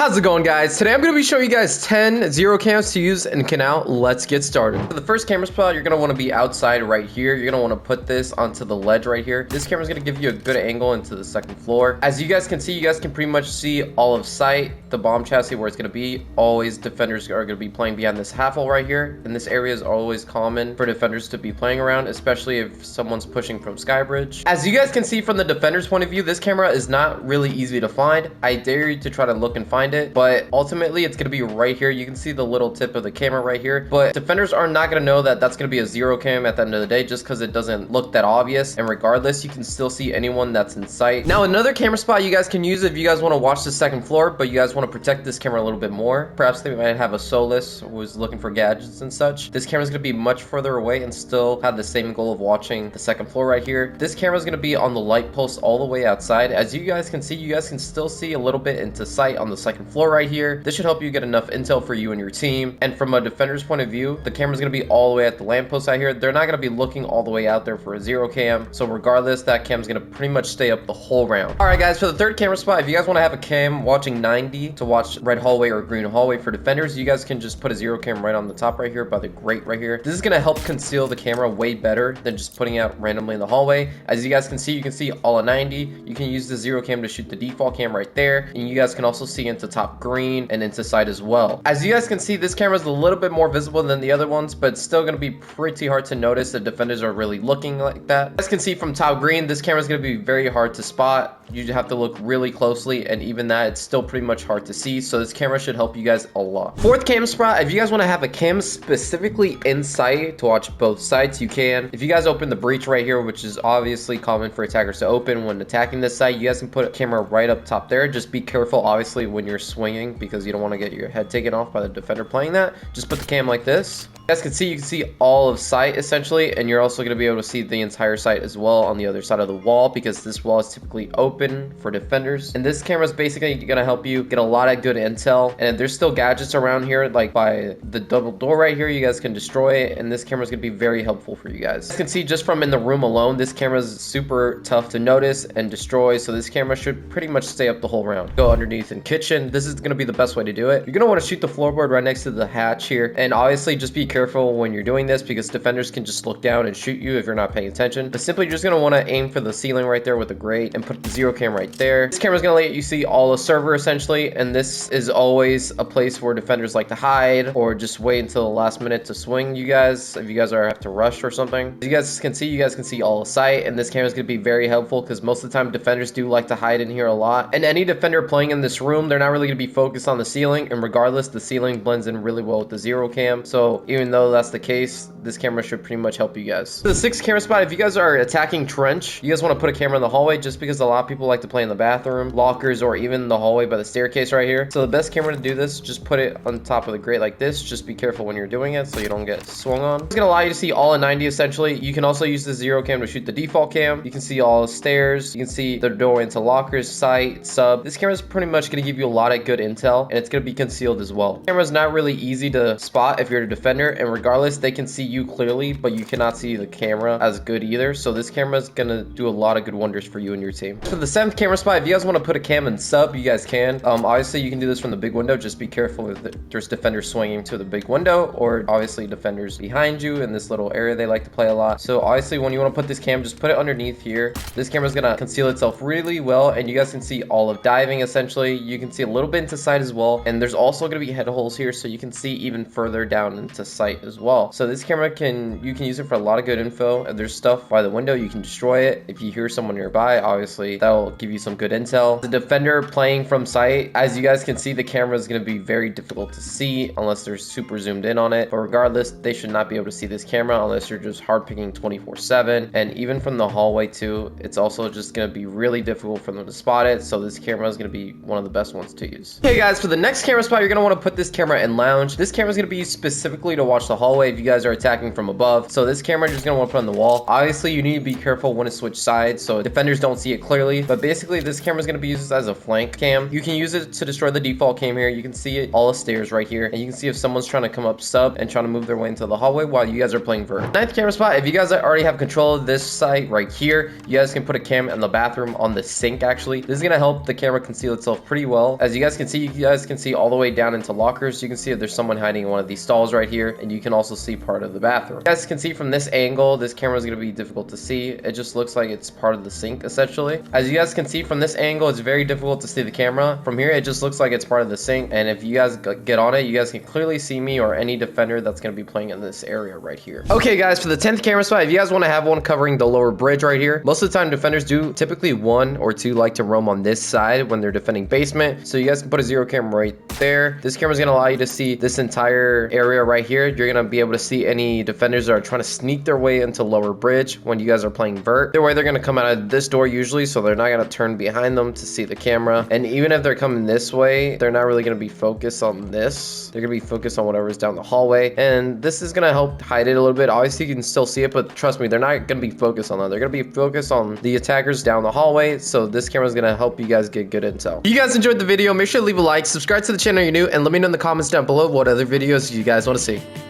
How's it going, guys? Today I'm going to be showing you guys 10 zero cams to use in Kanal. Let's get started. For the first camera spot, you're going to want to be outside right here. You're going to want to put this onto the ledge right here. This camera is going to give you a good angle into the second floor. As you guys can see, you guys can pretty much see all of sight, the bomb chassis where it's going to be. Always defenders are going to be playing behind this half hole right here. And this area is always common for defenders to be playing around, especially if someone's pushing from Skybridge. As you guys can see from the defender's point of view, this camera is not really easy to find. I dare you to try to look and find it, but ultimately it's going to be right here. You can see the little tip of the camera right here, but defenders are not going to know that that's going to be a zero cam at the end of the day, just because it doesn't look that obvious. And regardless, you can still see anyone that's in sight. Now, another camera spot you guys can use if you guys want to watch the second floor, but you guys want to protect this camera a little bit more. Perhaps they might have a Solus who's looking for gadgets and such. This camera is going to be much further away and still have the same goal of watching the second floor right here. This camera is going to be on the light post all the way outside. As you guys can see, you guys can still see a little bit into sight on the second floor right here. This should help you get enough intel for you and your team. And from a defender's point of view, the camera is going to be all the way at the lamppost out here. They're not going to be looking all the way out there for a zero cam. So regardless, that cam is going to pretty much stay up the whole round. All right, guys, for the third camera spot, if you guys want to have a cam watching 90 to watch red hallway or green hallway for defenders, you guys can just put a zero cam right on the top right here by the grate right here. This is going to help conceal the camera way better than just putting out randomly in the hallway. As you guys can see all of 90. You can use the zero cam to shoot the default cam right there. And you guys can also see into top green and into sight as well. As you guys can see, this camera is a little bit more visible than the other ones, but it's still going to be pretty hard to notice if defenders are really looking like that. As you can see from top green, this camera is going to be very hard to spot. You have to look really closely, and even that, it's still pretty much hard to see. So this camera should help you guys a lot. Fourth cam spot, if you guys want to have a cam specifically in sight to watch both sides, you can. If you guys open the breach right here, which is obviously common for attackers to open when attacking this site, you guys can put a camera right up top there. Just be careful, obviously, when you're swinging, because you don't want to get your head taken off by the defender playing that. Just put the cam like this. You guys can see all of sight essentially, and you're also going to be able to see the entire site as well on the other side of the wall, because this wall is typically open for defenders. And this camera is basically going to help you get a lot of good intel. And if there's still gadgets around here, like by the double door right here, you guys can destroy it, and this camera is going to be very helpful for you guys. You can see just from in the room alone, this camera is super tough to notice and destroy, so this camera should pretty much stay up the whole round. Go underneath in kitchen. This is going to be the best way to do it. You're going to want to shoot the floorboard right next to the hatch here, and obviously just be careful when you're doing this, because defenders can just look down and shoot you if you're not paying attention. But simply, you're just going to want to aim for the ceiling right there with the grate and put the zero cam right there. This camera is going to let you see all the server essentially, and this is always a place where defenders like to hide or just wait until the last minute to swing you guys if you guys have to rush or something. As you guys can see all the sight, and this camera is going to be very helpful because most of the time defenders do like to hide in here a lot. And any defender playing in this room, they're not really going to be focused on the ceiling, and regardless, the ceiling blends in really well with the zero cam. So even though that's the case, this camera should pretty much help you guys. The sixth camera spot, if you guys are attacking trench, you guys want to put a camera in the hallway, just because a lot of people like to play in the bathroom, lockers, or even the hallway by the staircase right here. So the best camera to do this, just put it on top of the grate like this. Just be careful when you're doing it so you don't get swung on. It's going to allow you to see all of 90 essentially. You can also use the zero cam to shoot the default cam. You can see all the stairs. You can see the door into lockers, sight, sub. This camera is pretty much going to give you a lot of good intel, and it's going to be concealed as well. The camera is not really easy to spot if you're a defender, and regardless, they can see you clearly, but you cannot see the camera as good either. So this camera is going to do a lot of good wonders for you and your team. For the seventh camera spot, if you guys want to put a cam in sub, you guys can. Obviously, you can do this from the big window. Just be careful if there's defenders swinging to the big window, or obviously defenders behind you in this little area they like to play a lot. So obviously, when you want to put this cam, just put it underneath here. This camera is going to conceal itself really well, and you guys can see all of diving essentially. You can see a little bit into sight as well, and there's also going to be head holes here, so you can see even further down into sight as well. So this camera you can use it for a lot of good info. If there's stuff by the window, you can destroy it. If you hear someone nearby, obviously that'll give you some good intel. The defender playing from sight, as you guys can see, the camera is going to be very difficult to see unless they're super zoomed in on it. But regardless, they should not be able to see this camera unless you're just hard picking 24/7. And even from the hallway too, it's also just going to be really difficult for them to spot it. So this camera is going to be one of the best ones to use. Okay guys, for the next camera spot, you're going to want to put this camera in lounge. This camera is going to be specifically to watch the hallway if you guys are attacking from above. So this camera you're just gonna want to put on the wall. Obviously, you need to be careful when to switch sides so defenders don't see it clearly. But basically, this camera is gonna be used as a flank cam. You can use it to destroy the default cam here. You can see it all the stairs right here, and you can see if someone's trying to come up sub and trying to move their way into the hallway while you guys are playing vert. Ninth camera spot, if you guys already have control of this site right here, you guys can put a cam in the bathroom on the sink. Actually, this is gonna help the camera conceal itself pretty well. As you guys can see, all the way down into lockers. You can see if there's someone hiding in one of these stalls right here, and you can also see part of the bathroom. You guys can see from this angle, this camera is gonna be difficult to see. It just looks like it's part of the sink essentially. As you guys can see from this angle, it's very difficult to see the camera. From here, it just looks like it's part of the sink, and if you guys get on it, you guys can clearly see me or any defender that's gonna be playing in this area right here. Okay guys, for the 10th camera spot, if you guys want to have one covering the lower bridge right here, most of the time defenders do typically 1 or 2 like to roam on this side when they're defending basement. So you guys can put a 0 camera right there. This camera is going to allow you to see this entire area right here. You're going to be able to see any defenders that are trying to sneak their way into lower bridge when you guys are playing vert. Their way, they're going to come out of this door usually, so they're not going to turn behind them to see the camera. And even if they're coming this way, they're not really going to be focused on this. They're going to be focused on whatever's down the hallway, and this is going to help hide it a little bit. Obviously you can still see it, but trust me, they're not going to be focused on that. They're going to be focused on the attackers down the hallway. So this camera is going to help you guys get good intel. If you guys enjoyed the video, make sure to leave a like, subscribe to the channel if you're new, and let me know in the comments down below what other videos you guys want to see.